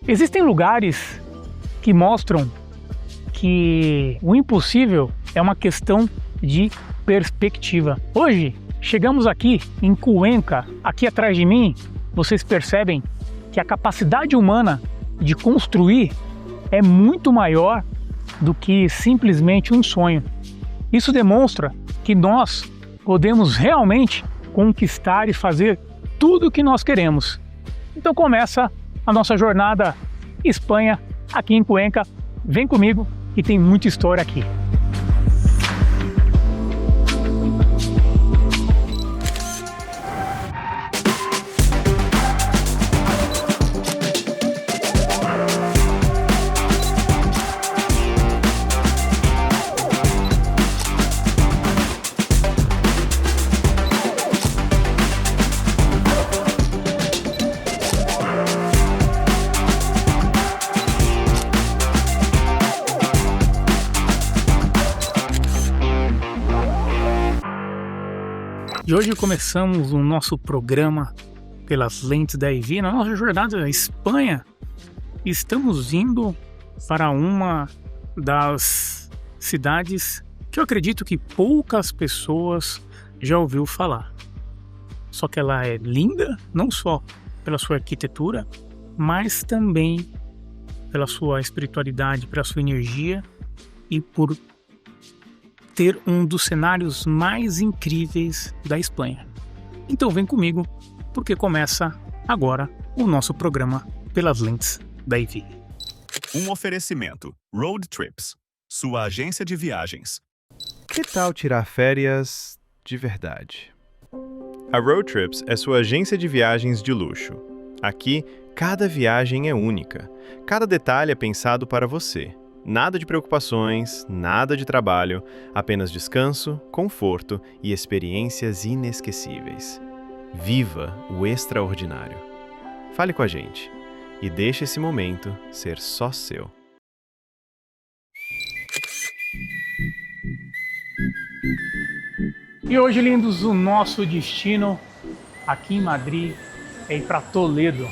Existem lugares que mostram que o impossível é uma questão de perspectiva. Hoje, chegamos aqui em Cuenca. Aqui atrás de mim, vocês percebem que a capacidade humana de construir é muito maior do que simplesmente um sonho. Isso demonstra que nós podemos realmente conquistar e fazer tudo o que nós queremos. Então começa a nossa jornada Espanha, aqui em Cuenca. Vem comigo que tem muita história aqui. E hoje começamos o nosso programa pelas lentes da EV, na nossa jornada à Espanha. Estamos indo para uma das cidades que eu acredito que poucas pessoas já ouviu falar. Só que ela é linda, não só pela sua arquitetura, mas também pela sua espiritualidade, pela sua energia e por ter um dos cenários mais incríveis da Espanha. Então vem comigo, porque começa agora o nosso programa pelas lentes da EV. Um oferecimento Road Trips, sua agência de viagens. Que tal tirar férias de verdade? A Road Trips é sua agência de viagens de luxo. Aqui, cada viagem é única. Cada detalhe é pensado para você. Nada de preocupações, nada de trabalho, apenas descanso, conforto e experiências inesquecíveis. Viva o extraordinário. Fale com a gente e deixe esse momento ser só seu. E hoje, lindos, o nosso destino aqui em Madrid é ir para Toledo.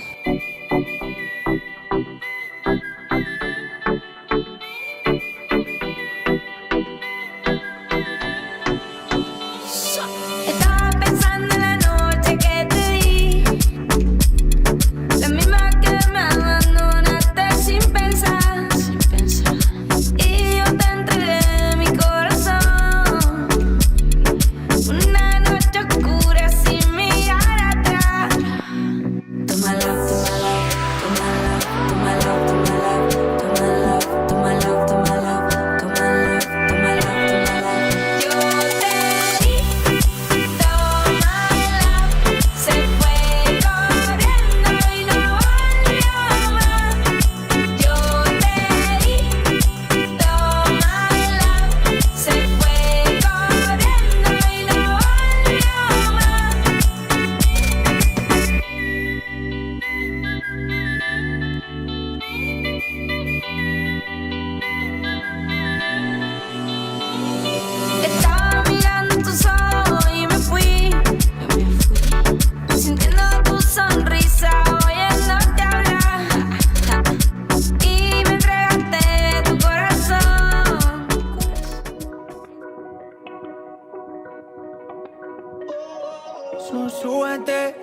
Súbete,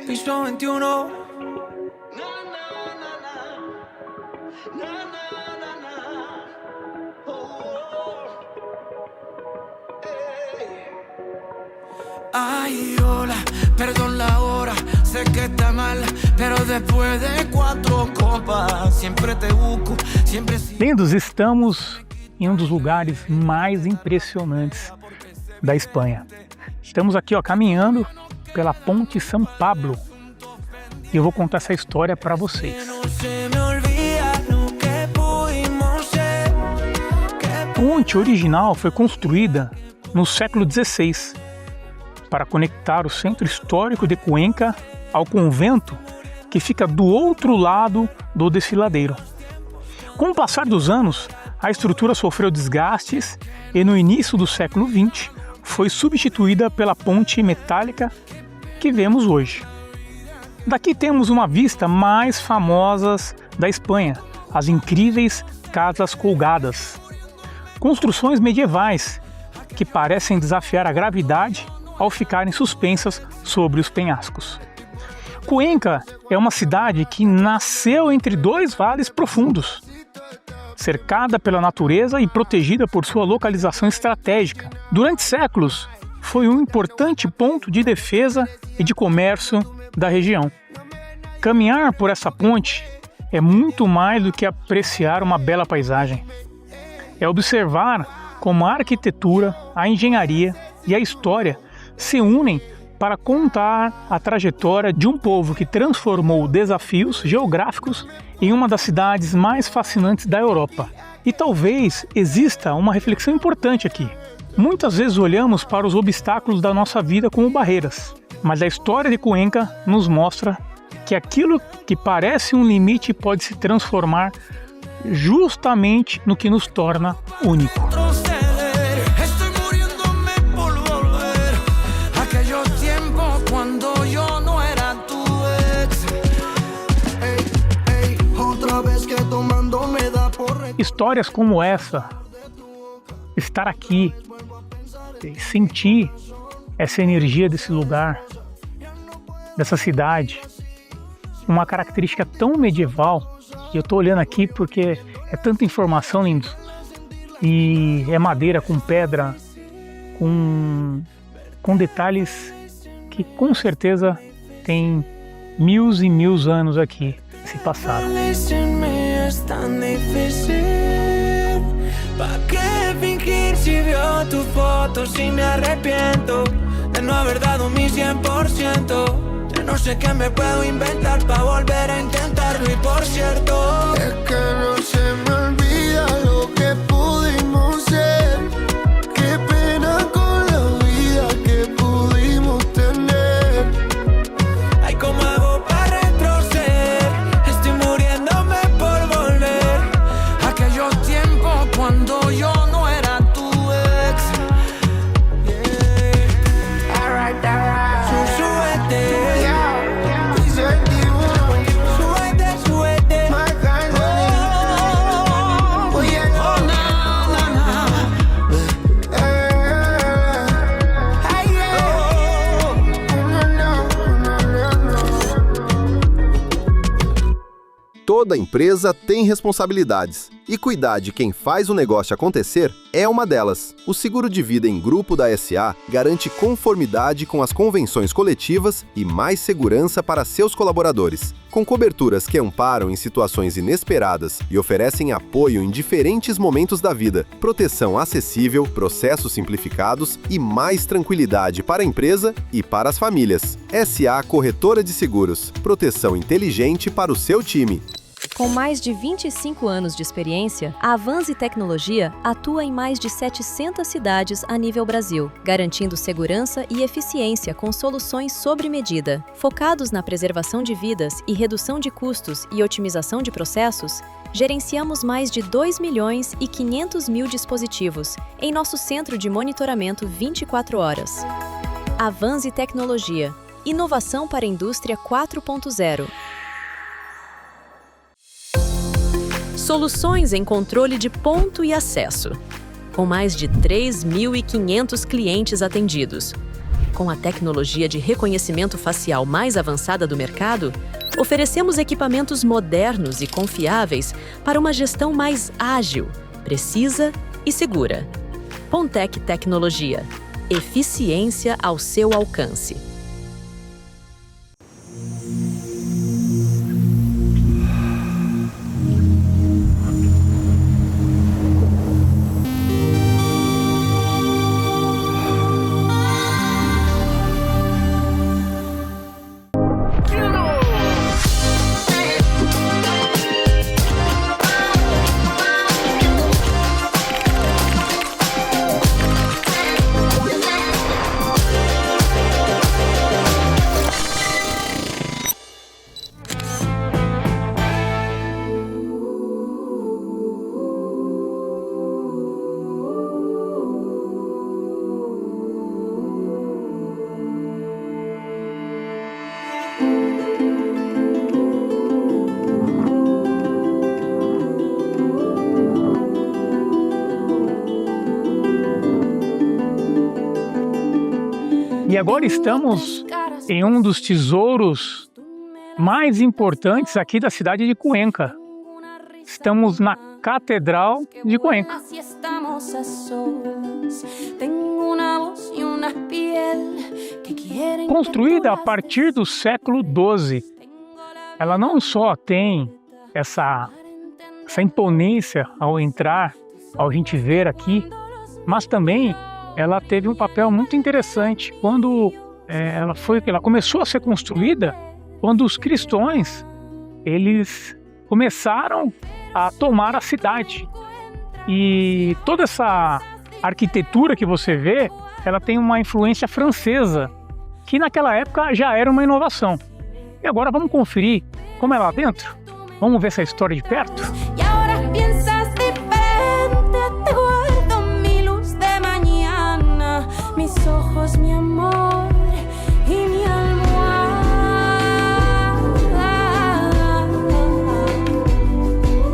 piso 21. Ay, hola, perdón la hora, sé que está mal, pero después de 4 copas, siempre te busco, siempre... Lindos, estamos em um dos lugares mais impressionantes da Espanha. Estamos aqui, caminhando pela Ponte São Pablo. E eu vou contar essa história para vocês. A ponte original foi construída no século XVI para conectar o centro histórico de Cuenca ao convento que fica do outro lado do desfiladeiro. Com o passar dos anos, a estrutura sofreu desgastes e no início do século XX foi substituída pela ponte metálica que vemos hoje. Daqui temos uma vista mais famosas da Espanha, as incríveis Casas Colgadas. Construções medievais que parecem desafiar a gravidade ao ficarem suspensas sobre os penhascos. Cuenca é uma cidade que nasceu entre dois vales profundos, cercada pela natureza e protegida por sua localização estratégica. Durante séculos, foi um importante ponto de defesa e de comércio da região. Caminhar por essa ponte é muito mais do que apreciar uma bela paisagem. É observar como a arquitetura, a engenharia e a história se unem para contar a trajetória de um povo que transformou desafios geográficos em uma das cidades mais fascinantes da Europa. E talvez exista uma reflexão importante aqui. Muitas vezes olhamos para os obstáculos da nossa vida como barreiras, mas a história de Cuenca nos mostra que aquilo que parece um limite pode se transformar justamente no que nos torna único. Histórias como essa, estar aqui, sentir essa energia desse lugar, dessa cidade, uma característica tão medieval, e eu estou olhando aqui porque é tanta informação, lindo, e é madeira com pedra, com detalhes que com certeza tem mil e mil anos aqui se passaram. ¿Pa qué fingir si veo tu foto si me arrepiento de no haber dado mi 100%? Ya no sé qué me puedo inventar pa' volver a intentarlo y por cierto es que no se me olvida lo que pudimos ser. Qué pena con la vida que pudimos tener. Ay, ¿cómo hago para retroceder? Estoy muriéndome por volver a aquellos tiempos cuando yo no era tu ex. Yeah. Alright. Súbete. Toda empresa tem responsabilidades, e cuidar de quem faz o negócio acontecer é uma delas. O seguro de vida em grupo da SA garante conformidade com as convenções coletivas e mais segurança para seus colaboradores. Com coberturas que amparam em situações inesperadas e oferecem apoio em diferentes momentos da vida, proteção acessível, processos simplificados e mais tranquilidade para a empresa e para as famílias. SA Corretora de Seguros. Proteção inteligente para o seu time. Com mais de 25 anos de experiência, a Avanzi Tecnologia atua em mais de 700 cidades a nível Brasil, garantindo segurança e eficiência com soluções sob medida. Focados na preservação de vidas e redução de custos e otimização de processos, gerenciamos mais de 2.500.000 dispositivos em nosso centro de monitoramento 24 horas. Avanzi Tecnologia. Inovação para a indústria 4.0. Soluções em controle de ponto e acesso. Com mais de 3.500 clientes atendidos. Com a tecnologia de reconhecimento facial mais avançada do mercado, oferecemos equipamentos modernos e confiáveis para uma gestão mais ágil, precisa e segura. Pontec Tecnologia. Eficiência ao seu alcance. E agora estamos em um dos tesouros mais importantes aqui da cidade de Cuenca. Estamos na Catedral de Cuenca. Construída a partir do século XII, ela não só tem essa imponência ao entrar, ao gente ver aqui, mas também ela teve um papel muito interessante quando ela começou a ser construída, quando os cristãos eles começaram a tomar a cidade. E toda essa arquitetura que você vê, ela tem uma influência francesa, que naquela época já era uma inovação. E agora vamos conferir como é lá dentro? Vamos ver essa história de perto?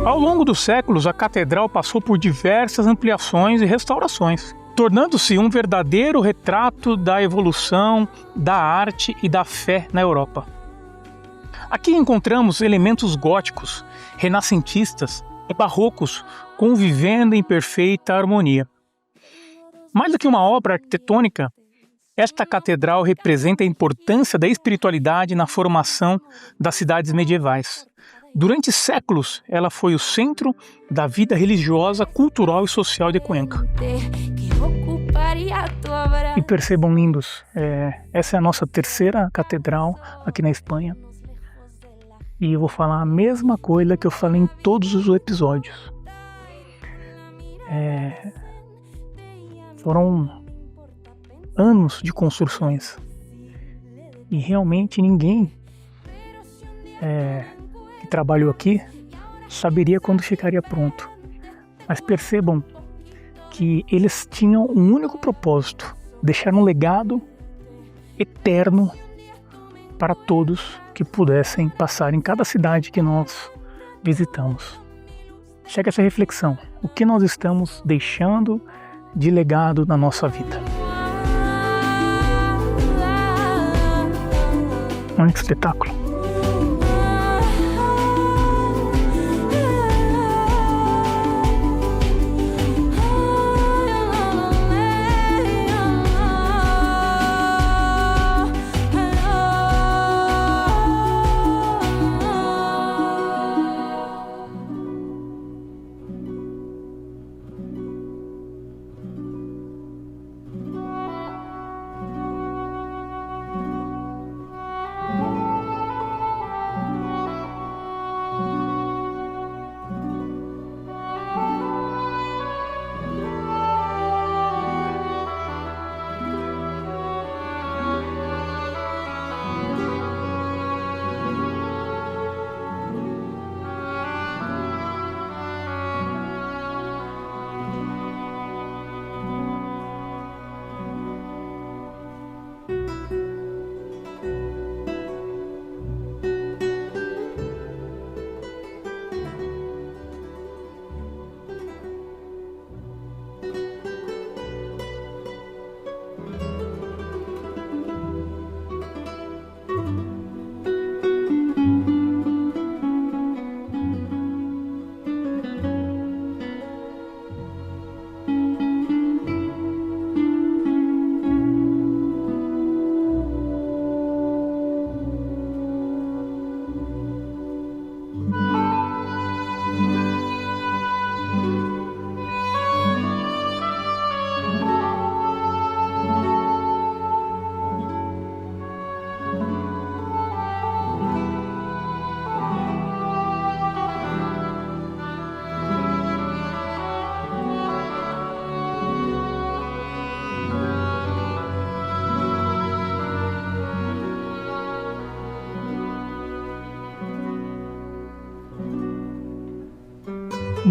Ao longo dos séculos, a catedral passou por diversas ampliações e restaurações, tornando-se um verdadeiro retrato da evolução, da arte e da fé na Europa. Aqui encontramos elementos góticos, renascentistas e barrocos convivendo em perfeita harmonia. Mais do que uma obra arquitetônica, esta catedral representa a importância da espiritualidade na formação das cidades medievais. Durante séculos, ela foi o centro da vida religiosa, cultural e social de Cuenca. E percebam, lindos, essa é a nossa terceira catedral aqui na Espanha. E eu vou falar a mesma coisa que eu falei em todos os episódios. Foram anos de construções. E realmente ninguém que trabalhou aqui saberia quando ficaria pronto. Mas percebam que eles tinham um único propósito: deixar um legado eterno para todos que pudessem passar em cada cidade que nós visitamos. Chega essa reflexão: o que nós estamos deixando de legado na nossa vida? Olha que espetáculo!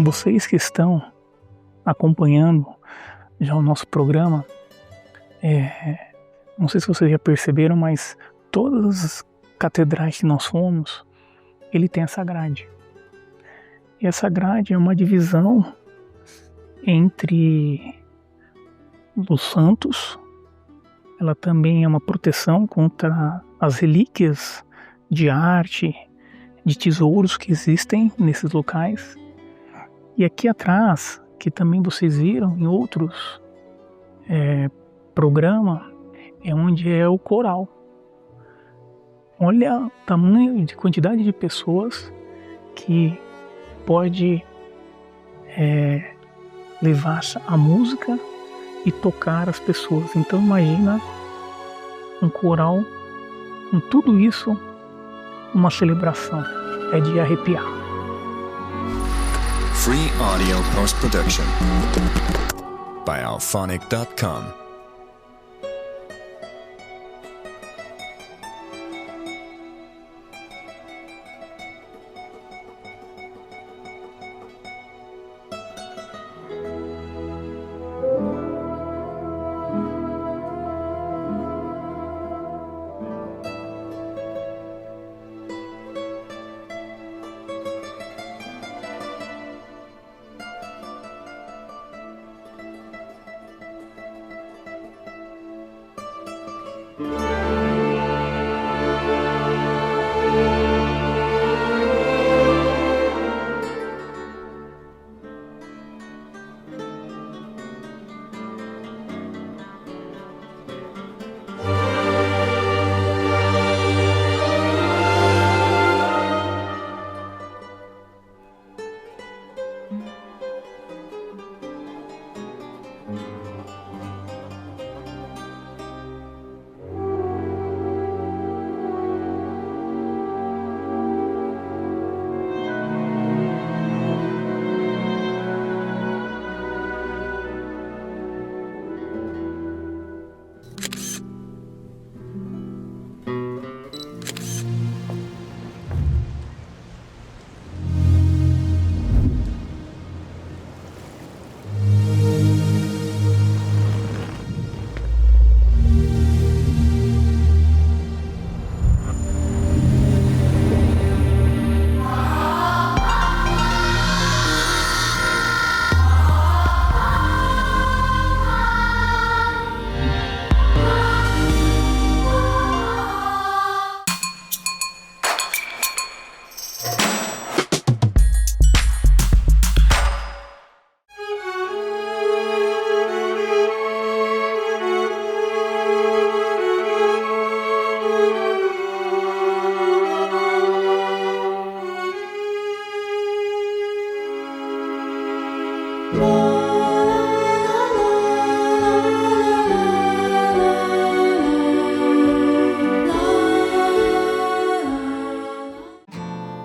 Vocês que estão acompanhando já o nosso programa, não sei se vocês já perceberam, mas todas as catedrais que nós fomos, ele tem essa grade. E essa grade é uma divisão entre os santos ela também é uma proteção contra as relíquias de arte, de tesouros que existem nesses locais. E aqui atrás, que também vocês viram em outros programas, é onde é o coral. Olha o tamanho de quantidade de pessoas que pode levar a música e tocar as pessoas. Então imagina um coral com tudo isso, uma celebração. É de arrepiar. Free audio post-production by alphonic.com.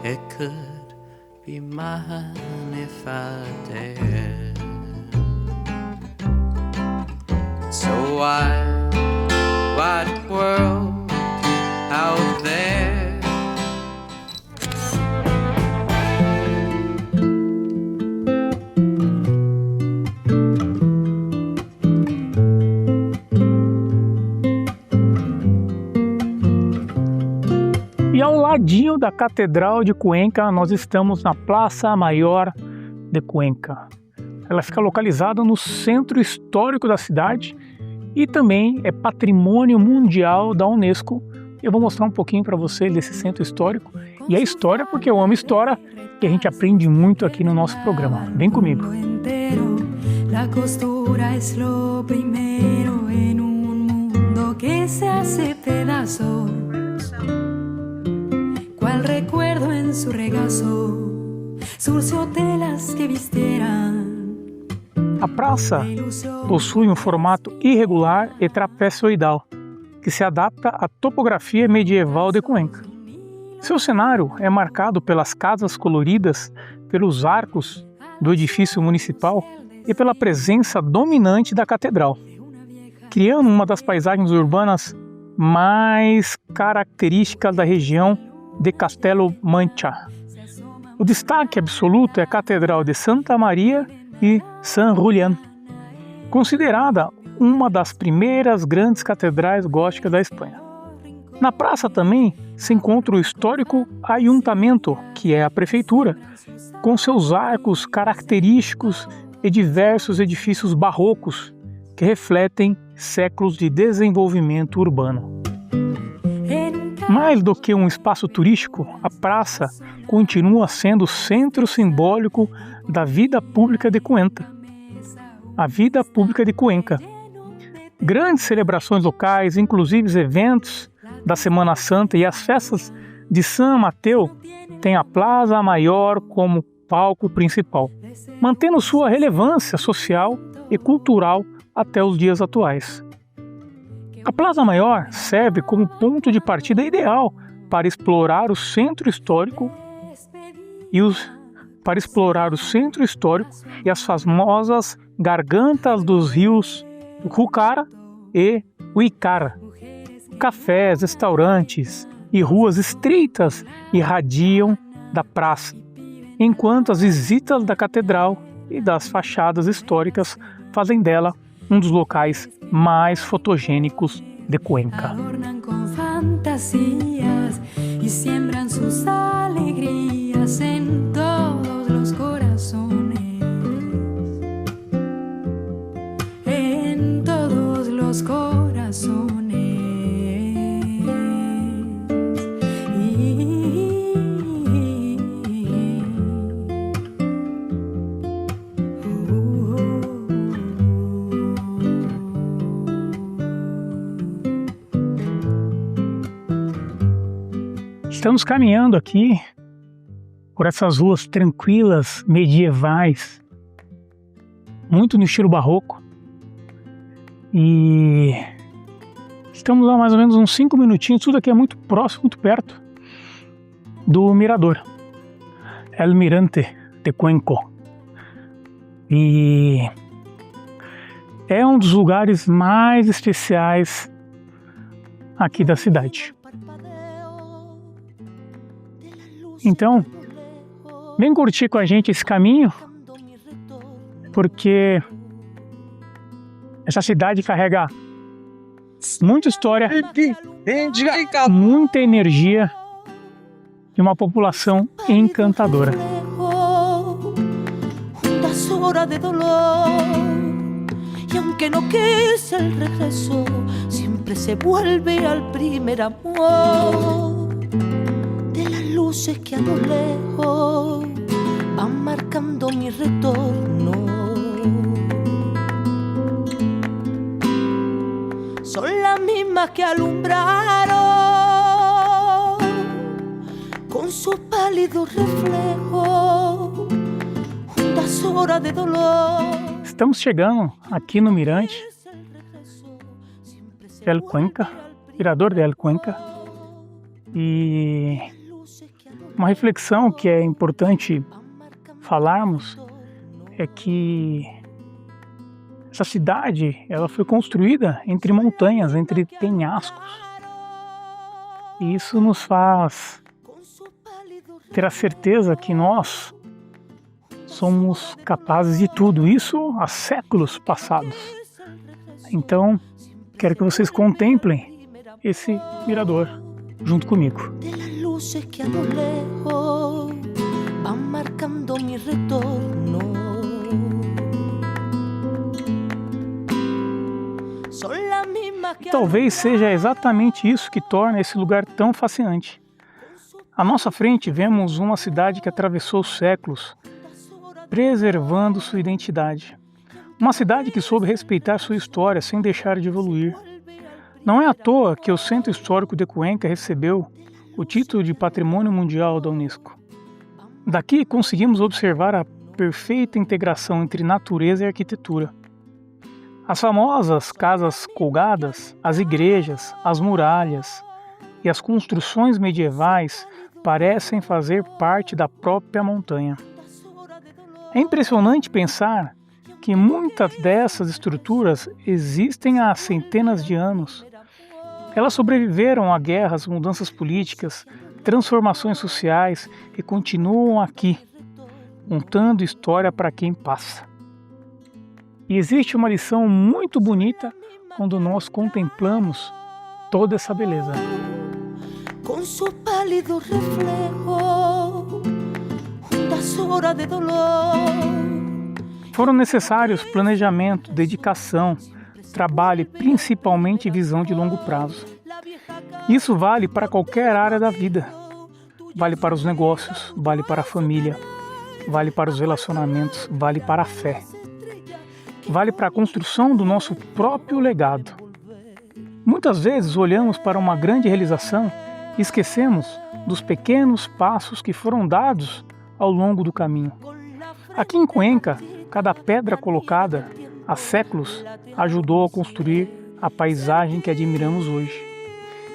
It could be mine if I dared. So wide world out there. E ao ladinho da Catedral de Cuenca, nós estamos na Praça Maior de Cuenca. Ela fica localizada no centro histórico da cidade e também é patrimônio mundial da Unesco. Eu vou mostrar um pouquinho para você desse centro histórico e a história, porque eu amo história e a gente aprende muito aqui no nosso programa. Vem comigo. La costura es lo primero en un mundo que se hace pedazos. Cual recuerdo en su regazo surció telas que vistieran. A praça possui um formato irregular e trapezoidal, que se adapta à topografia medieval de Cuenca. Seu cenário é marcado pelas casas coloridas, pelos arcos do edifício municipal e pela presença dominante da catedral, criando uma das paisagens urbanas mais características da região de Castelo Mancha. O destaque absoluto é a Catedral de Santa Maria e San Julián, considerada uma das primeiras grandes catedrais góticas da Espanha. Na praça também se encontra o histórico Ayuntamento, que é a prefeitura, com seus arcos característicos e diversos edifícios barrocos que refletem séculos de desenvolvimento urbano. Mais do que um espaço turístico, a praça continua sendo o centro simbólico da vida pública de Cuenca. A vida pública de Cuenca. Grandes celebrações locais, inclusive eventos da Semana Santa e as festas de San Mateo, têm a Plaza Maior como palco principal, mantendo sua relevância social e cultural até os dias atuais. A Plaza Maior serve como ponto de partida ideal para explorar o centro histórico e as famosas gargantas dos rios Júcar e Uicara. Cafés, restaurantes e ruas estreitas irradiam da praça, enquanto as visitas da catedral e das fachadas históricas fazem dela um dos locais mais fotogênicos de Cuenca. Adornan con fantasías y siembran sus alegrías en todos los corazones. En todos los corazones. Estamos caminhando aqui por essas ruas tranquilas, medievais, muito no estilo barroco. E estamos lá mais ou menos uns 5 minutinhos, tudo aqui é muito próximo, muito perto do mirador, El Mirante de Cuenca. E é um dos lugares mais especiais aqui da cidade. Então, vem curtir com a gente esse caminho, porque essa cidade carrega muita história, muita energia e uma população encantadora. Y aunque no quise el regreso, siempre se vuelve al primer amor. De las luces que a lo lejos van marcando mi retorno. Son las mismas que alumbraron con sus pálidos reflejos juntas horas de dolor. Estamos chegando aqui no mirante de El Cuenca, mirador de El Cuenca, e uma reflexão que é importante falarmos é que essa cidade ela foi construída entre montanhas, entre penhascos, e isso nos faz ter a certeza que nós somos capazes de tudo, isso há séculos passados. Então, quero que vocês contemplem esse mirador junto comigo. E talvez seja exatamente isso que torna esse lugar tão fascinante. À nossa frente vemos uma cidade que atravessou os séculos, preservando sua identidade. Uma cidade que soube respeitar sua história sem deixar de evoluir. Não é à toa que o Centro Histórico de Cuenca recebeu o título de Patrimônio Mundial da Unesco. Daqui conseguimos observar a perfeita integração entre natureza e arquitetura. As famosas casas colgadas, as igrejas, as muralhas e as construções medievais parecem fazer parte da própria montanha. É impressionante pensar que muitas dessas estruturas existem há centenas de anos. Elas sobreviveram a guerras, mudanças políticas, transformações sociais e continuam aqui, contando história para quem passa. E existe uma lição muito bonita quando nós contemplamos toda essa beleza. Com seu pálido reflejo, juntas horas de dolor. Foram necessários planejamento, dedicação, trabalhe principalmente visão de longo prazo. Isso vale para qualquer área da vida. Vale para os negócios, vale para a família, vale para os relacionamentos, vale para a fé. Vale para a construção do nosso próprio legado. Muitas vezes olhamos para uma grande realização e esquecemos dos pequenos passos que foram dados ao longo do caminho. Aqui em Cuenca, cada pedra colocada há séculos ajudou a construir a paisagem que admiramos hoje.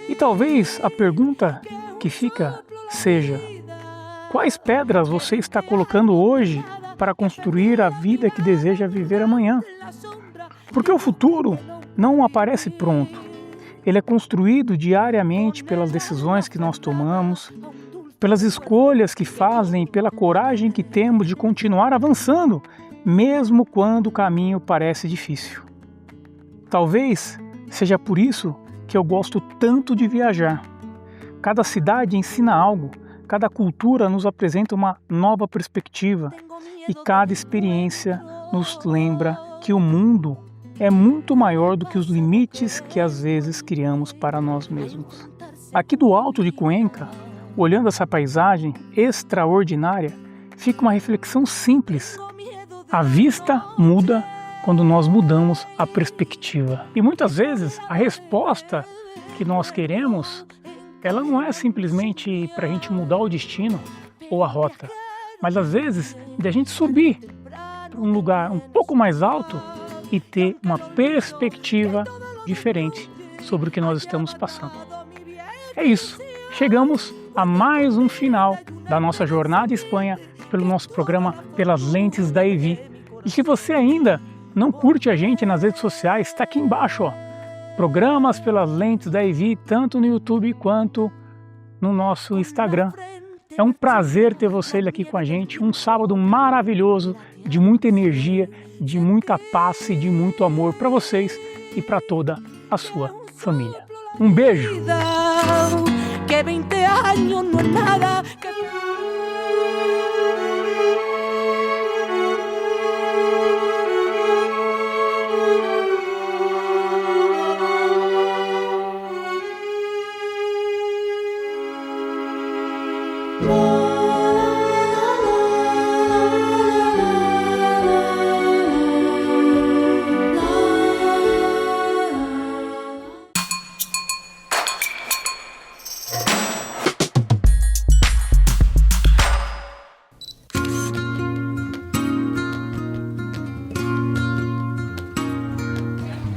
E talvez a pergunta que fica seja: quais pedras você está colocando hoje para construir a vida que deseja viver amanhã? Porque o futuro não aparece pronto. Ele é construído diariamente pelas decisões que nós tomamos, pelas escolhas que fazem e pela coragem que temos de continuar avançando, mesmo quando o caminho parece difícil. Talvez seja por isso que eu gosto tanto de viajar. Cada cidade ensina algo, cada cultura nos apresenta uma nova perspectiva e cada experiência nos lembra que o mundo é muito maior do que os limites que às vezes criamos para nós mesmos. Aqui do alto de Cuenca, olhando essa paisagem extraordinária, fica uma reflexão simples. A vista muda quando nós mudamos a perspectiva. E muitas vezes a resposta que nós queremos, ela não é simplesmente para a gente mudar o destino ou a rota, mas às vezes de a gente subir para um lugar um pouco mais alto e ter uma perspectiva diferente sobre o que nós estamos passando. É isso. Chegamos a mais um final da nossa jornada em Espanha pelo nosso programa Pelas Lentes da EVI. E se você ainda não curte a gente nas redes sociais, está aqui embaixo, ó. Programas Pelas Lentes da EVI, tanto no YouTube quanto no nosso Instagram. É um prazer ter você aqui com a gente. Um sábado maravilhoso, de muita energia, de muita paz e de muito amor para vocês e para toda a sua família. Um beijo! Que 20 años no es nada.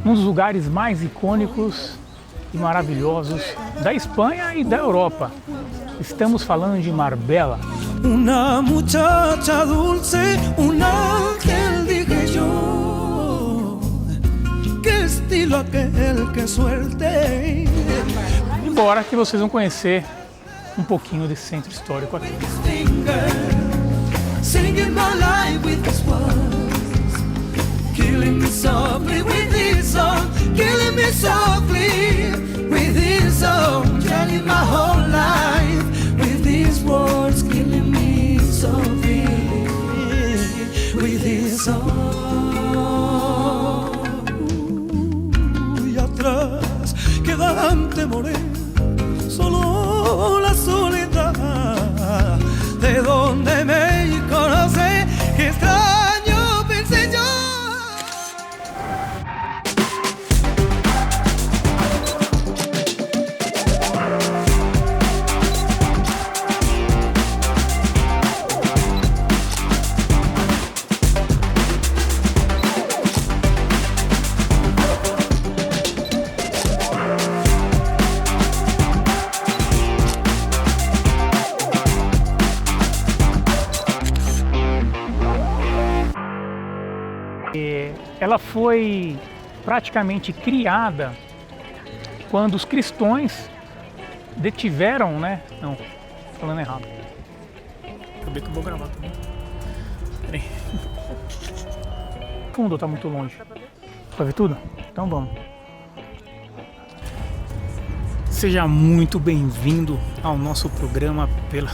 Um dos lugares mais icônicos e maravilhosos da Espanha e da Europa. Estamos falando de Marbella. Una muchacha dulce, un ángel dije yo. Que estilo aquel, que suerte. Embora que vocês vão conhecer um pouquinho desse centro histórico aqui. Singing my life with this words, killing me softly with this song, killing me softly with this song, telling my whole life with these words, killing me softly with this song. Y atrás quedante moré, solo la soledad, de donde me conoce, que extraño pensé yo. Ela foi praticamente criada quando os cristãos detiveram, né? Não, falando errado. Acabei que eu vou gravar também. Peraí. O fundo tá muito longe. Pra ver tudo? Então vamos. Seja muito bem-vindo ao nosso programa pela...